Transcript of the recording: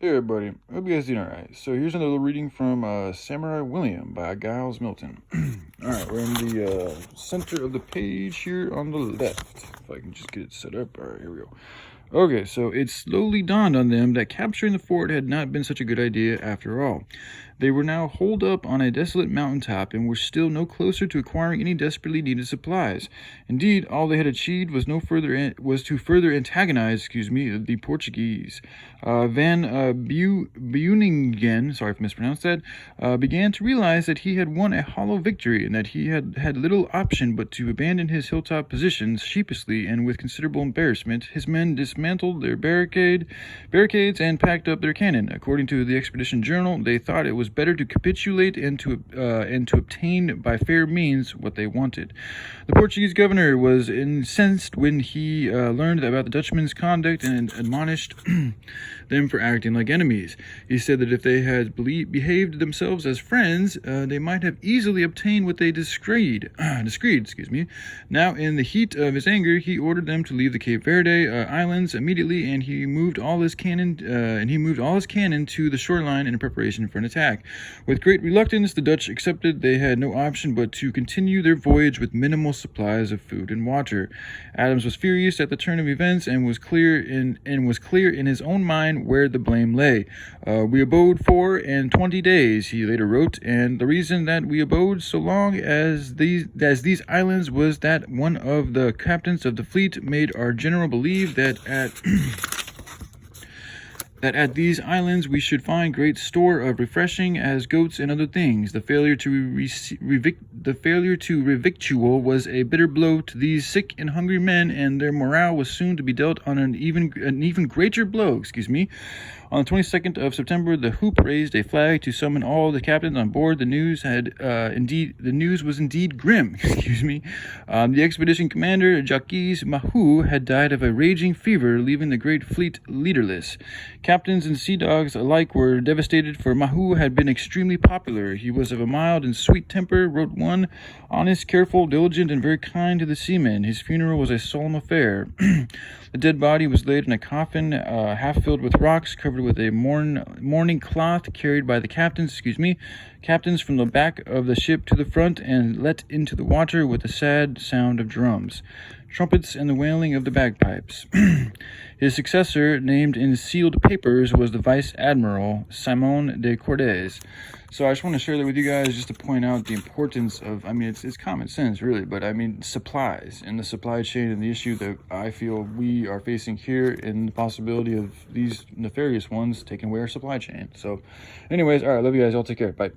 Hey everybody, hope you guys doing alright. So here's another little reading from Samurai William by Giles Milton. Alright, we're in the center of the page here on the left. If I can just get it set up. Alright, here we go. Okay, so it slowly dawned on them that capturing the fort had not been such a good idea after all. They were now holed up on a desolate mountaintop and were still no closer to acquiring any desperately needed supplies. Indeed, all they had achieved was to further antagonize, the Portuguese. Van Beuningen, sorry if I mispronounced that, began to realize that he had won a hollow victory and that he had little option but to abandon his hilltop positions. Sheepishly and with considerable embarrassment, his men dismantled their barricades and packed up their cannon. According to the expedition journal, they thought it was better to capitulate and to obtain by fair means what they wanted. The Portuguese governor was incensed when he learned about the Dutchmen's conduct and admonished them for acting like enemies. He said that if they had behaved themselves as friends, they might have easily obtained what they discreed. Now, in the heat of his anger, he ordered them to leave the Cape Verde islands immediately, and he moved all his cannon to the shoreline in preparation for an attack. With great reluctance, the Dutch accepted. They had no option but to continue their voyage with minimal supplies of food and water. Adams was furious at the turn of events and was clear in his own mind where the blame lay. We abode 24 days, he later wrote, and the reason that we abode so long as these islands was that one of the captains of the fleet made our general believe that at these islands we should find great store of refreshing as goats and other things. The failure to revictual was a bitter blow to these sick and hungry men, and their morale was soon to be dealt on an even greater blow. On the 22nd of September, the Hoop raised a flag to summon all the captains on board. The news was indeed grim. The expedition commander, Jacques Mahu, had died of a raging fever, leaving the great fleet leaderless. Captains and sea dogs alike were devastated, for Mahu had been extremely popular. He was of a mild and sweet temper, wrote one, honest, careful, diligent, and very kind to the seamen. His funeral was a solemn affair. The dead body was laid in a coffin half filled with rocks, covered with a mourning cloth, carried by the captains from the back of the ship to the front, and let into the water with the sad sound of drums, trumpets, and the wailing of the bagpipes. His successor, named in sealed papers, was the Vice Admiral Simon de Cordes. So I just want to share that with you guys, just to point out the importance of, it's common sense, really, but supplies and the supply chain, and the issue that I feel we are facing here, and the possibility of these nefarious ones taking away our supply chain. So anyways, all right, love you guys. I'll take care. Bye.